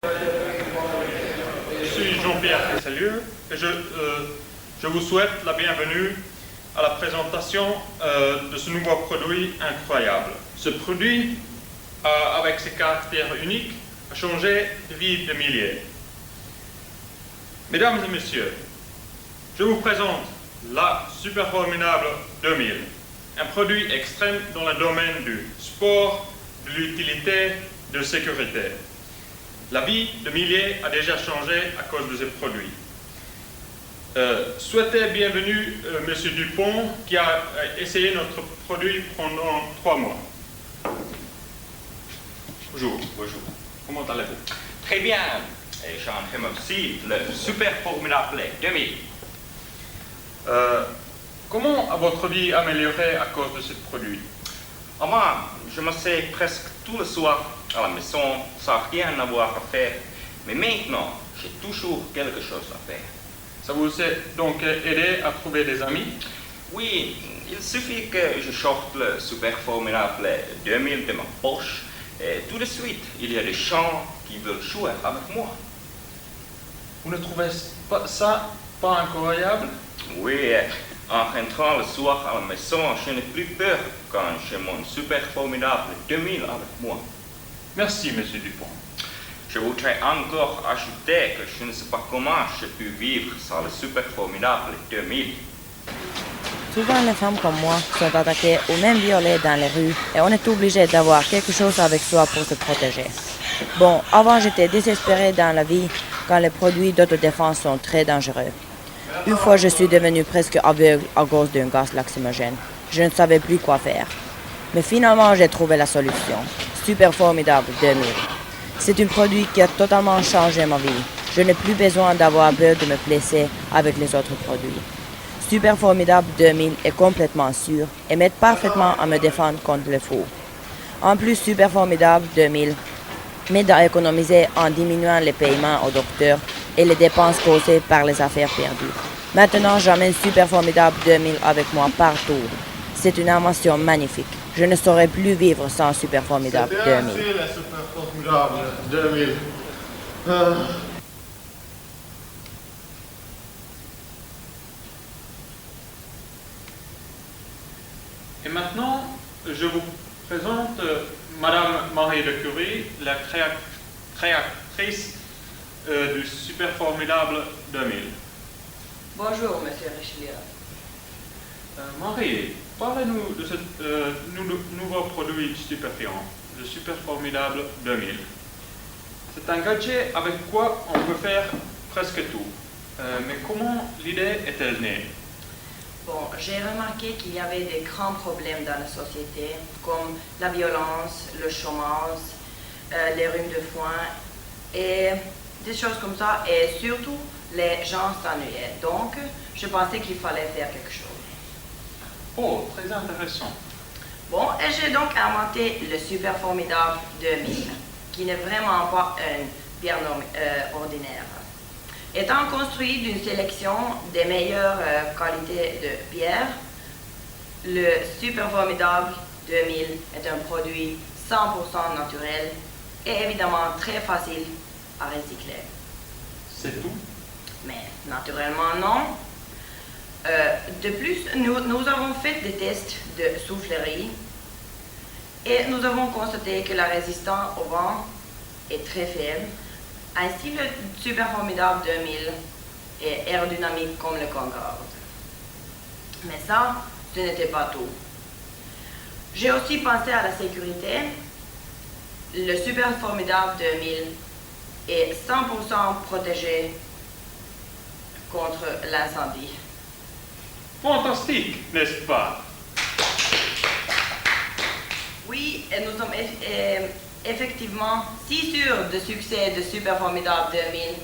Je suis Jean-Pierre Tesselieu et je vous souhaite la bienvenue à la présentation de ce nouveau produit incroyable. Ce produit, avec ses caractères uniques, a changé la vie de milliers. Mesdames et messieurs, je vous présente la Super Formidable 2000, un produit extrême dans le domaine du sport, de l'utilité, de la sécurité. La vie de milliers a déjà changé à cause de ce produit. Souhaitez bienvenue M. Dupont qui a essayé notre produit pendant 3 mois. Bonjour. Bonjour. Comment allez-vous? Très bien. Et j'en aime aussi le Super Formidable 2000. Comment a votre vie amélioré à cause de ce produit? Avant, je me sais presque tout le soir à la maison sans rien avoir à faire. Mais maintenant, j'ai toujours quelque chose à faire. Ça vous a donc aidé à trouver des amis? Oui, il suffit que je sorte le Super Formidable 2000 de ma poche et tout de suite, il y a des gens qui veulent jouer avec moi. Vous ne trouvez pas ça pas incroyable? Oui, en rentrant le soir à la maison, je n'ai plus peur quand j'ai mon Super Formidable 2000 avec moi. Merci, M. Dupont. Je voudrais encore ajouter que je ne sais pas comment j'ai pu vivre sans le Super Formidable 2000. Souvent, les femmes comme moi sont attaquées ou même violées dans les rues et on est obligé d'avoir quelque chose avec soi pour se protéger. Bon, avant j'étais désespérée dans la vie quand les produits d'autodéfense sont très dangereux. Une fois, je suis devenue presque aveugle à cause d'un gaz lacrymogène. Je ne savais plus quoi faire. Mais finalement, j'ai trouvé la solution. Super Formidable 2000. C'est un produit qui a totalement changé ma vie. Je n'ai plus besoin d'avoir peur de me blesser avec les autres produits. Super Formidable 2000 est complètement sûr et m'aide parfaitement à me défendre contre les fous. En plus, Super Formidable 2000 m'aide à économiser en diminuant les paiements au docteur et les dépenses causées par les affaires perdues. Maintenant, j'emmène Super Formidable 2000 avec moi partout. C'est une invention magnifique. Je ne saurais plus vivre sans Super Formidable 2000. C'est la Super Formidable 2000. Et maintenant, je vous présente Madame Marie de Curie, la créatrice du Super Formidable 2000. Bonjour, Monsieur Richelieu. Marie, parlez-nous de ce nouveau produit stupéfiant, le Super Formidable 2000. C'est un gadget avec quoi on peut faire presque tout. Mais comment l'idée est-elle née? Bon, j'ai remarqué qu'il y avait des grands problèmes dans la société, comme la violence, le chômage, les rhumes de foin et des choses comme ça. Et surtout, les gens s'ennuyaient. Donc, je pensais qu'il fallait faire quelque chose. Oh, très intéressant. Bon, et j'ai donc inventé le Super Formidable 2000, qui n'est vraiment pas une pierre ordinaire. Étant construit d'une sélection des meilleures qualités de pierre, le Super Formidable 2000 est un produit 100% naturel et évidemment très facile à recycler. C'est tout? Mais naturellement non. De plus, nous avons fait des tests de soufflerie et nous avons constaté que la résistance au vent est très faible. Ainsi, le Super Formidable 2000 est aérodynamique comme le Concorde. Mais ça, ce n'était pas tout. J'ai aussi pensé à la sécurité. Le Super Formidable 2000 est 100% protégé contre l'incendie. Fantastique, n'est-ce pas? Oui, et nous sommes effectivement si sûrs du succès de Super Formidable 2000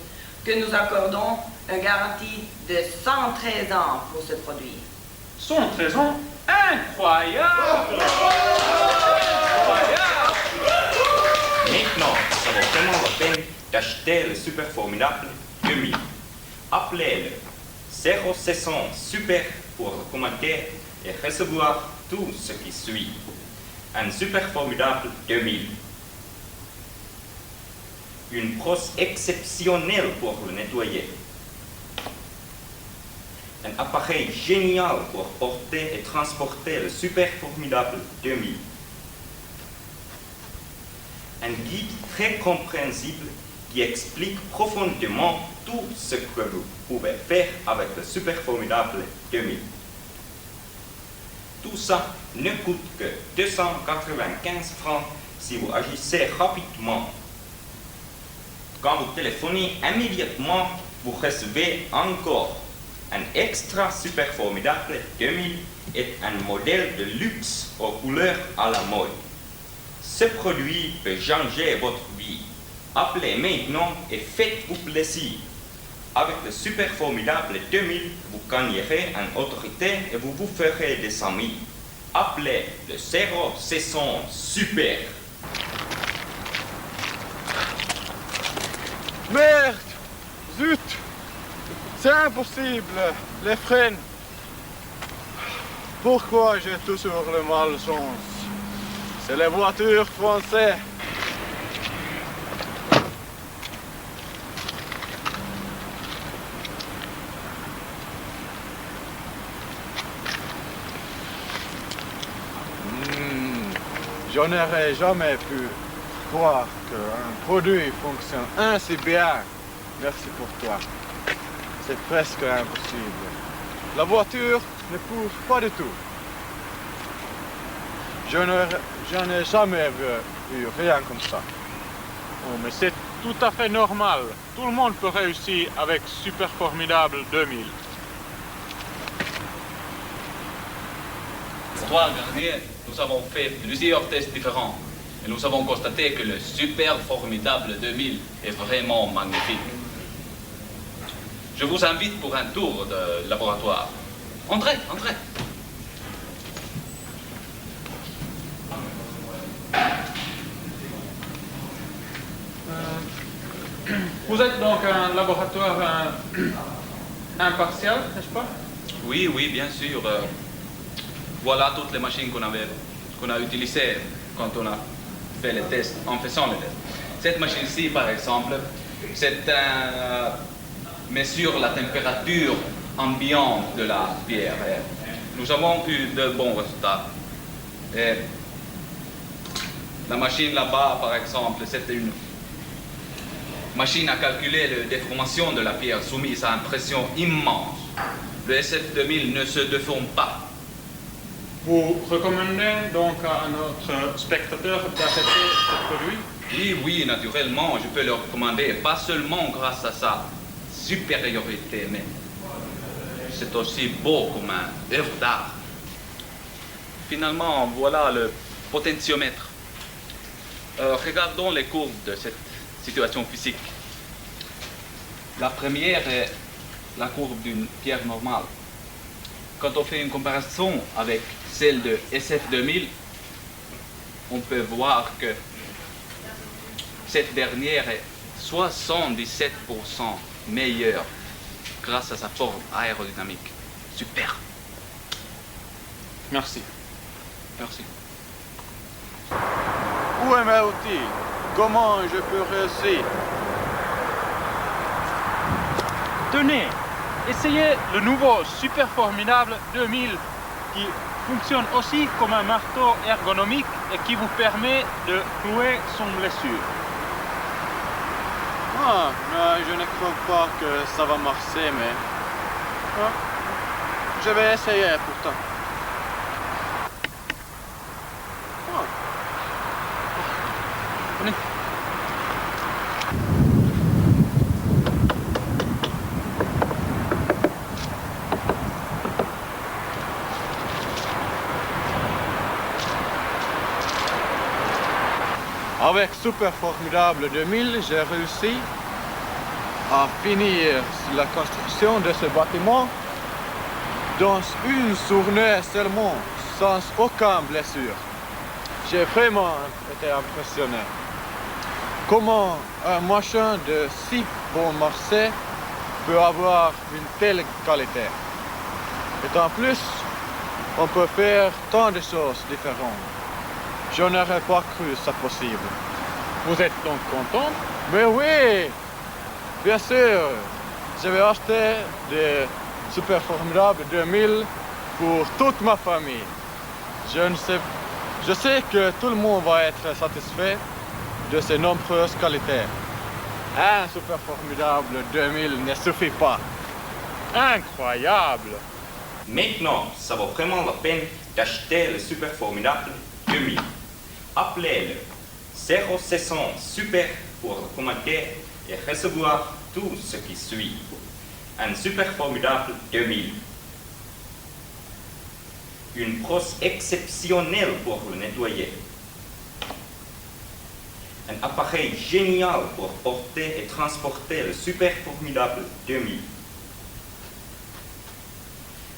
que nous accordons une garantie de 113 ans pour ce produit. 113 ans? Incroyable! Maintenant, ça vaut vraiment la peine d'acheter le Super Formidable 2000. Appelez-le 0600 Super pour recommander et recevoir tout ce qui suit. Un Super Formidable 2000. une brosse exceptionnelle pour le nettoyer. Un appareil génial pour porter et transporter le super formidable 2000. Un guide très compréhensible qui explique profondément tout ce que vous pouvez faire avec le super formidable 2000. Tout ça ne coûte que 295 francs si vous agissez rapidement. Quand vous téléphonez immédiatement, vous recevez encore un extra super formidable 2000 et un modèle de luxe aux couleurs à la mode. Ce produit peut changer votre vie. Appelez maintenant et faites-vous plaisir. Avec le super formidable 2000, vous gagnerez en autorité et vous vous ferez des amis. Appelez le 0600 super. Merde! Zut! C'est impossible! Les freins! Pourquoi j'ai toujours le malchance? C'est les voitures françaises! Je n'aurais jamais pu croire qu'un produit fonctionne ainsi bien. Merci pour toi. C'est presque impossible. La voiture ne pousse pas du tout. Je n'ai jamais vu rien comme ça. Oh, mais c'est tout à fait normal. Tout le monde peut réussir avec Super Formidable 2000. Les 3 derniers, nous avons fait plusieurs tests différents et nous avons constaté que le Super Formidable 2000 est vraiment magnifique. Je vous invite pour un tour de laboratoire. Entrez, entrez. Vous êtes donc un laboratoire impartial, n'est-ce pas? Oui, oui, bien sûr. Voilà toutes les machines qu'on a utilisées quand on a fait les tests, en faisant les tests. Cette machine-ci, par exemple, c'est mesure la température ambiante de la pierre. Nous avons eu de bons résultats. Et la machine là-bas, par exemple, c'était une machine à calculer la déformation de la pierre soumise à une pression immense. Le SF2000 ne se déforme pas. Vous recommandez donc à notre spectateur d'acheter ce produit? Oui, oui, naturellement, je peux le recommander, pas seulement grâce à sa supériorité, mais c'est aussi beau comme un œuvre d'art. Finalement, voilà le potentiomètre. Regardons les courbes de cette situation physique. La première est la courbe d'une pierre normale. Quand on fait une comparaison avec celle de SF2000, on peut voir que cette dernière est 77% meilleure grâce à sa forme aérodynamique. Super. Merci. Merci. Où est mes outils? Comment je peux réussir? Tenez, essayez le nouveau Super Formidable 2000 qui fonctionne aussi comme un marteau ergonomique et qui vous permet de clouer son blessure. Ah, mais je ne crois pas que ça va marcher, mais... Ah, je vais essayer pourtant. Ah. Venez. Avec Super Formidable 2000, j'ai réussi à finir la construction de ce bâtiment dans une journée seulement, sans aucune blessure. J'ai vraiment été impressionné. Comment un machin de si bon marché peut avoir une telle qualité. Et en plus, on peut faire tant de choses différentes. Je n'aurais pas cru ça possible. Vous êtes donc content? Mais oui, bien sûr. Je vais acheter des Super Formidables 2000 pour toute ma famille. Je sais que tout le monde va être satisfait de ses nombreuses qualités. Un Super Formidable 2000 ne suffit pas. Incroyable! Maintenant, ça vaut vraiment la peine d'acheter le Super Formidable 2000. Appelez-le 0600 Super pour commenter et recevoir tout ce qui suit. Un Super Formidable 2000. Une brosse exceptionnelle pour le nettoyer. Un appareil génial pour porter et transporter le Super Formidable 2000.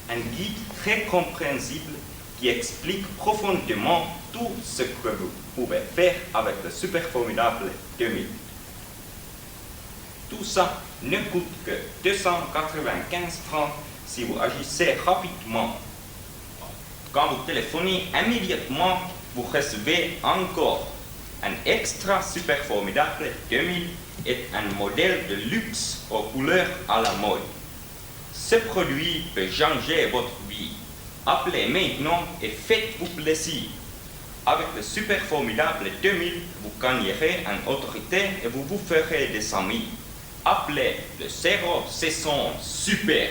Un guide très compréhensible qui explique profondément tout ce que vous pouvez faire avec le Super Formidable 2000. Tout ça ne coûte que 295 francs si vous agissez rapidement. Quand vous téléphonez immédiatement, vous recevez encore un extra Super Formidable 2000 et un modèle de luxe aux couleurs à la mode. Ce produit peut changer votre vie. Appelez maintenant et faites-vous plaisir. Avec le Super Formidable 2000, vous gagnerez en autorité et vous vous ferez des amis. Appelez le 0600 Super.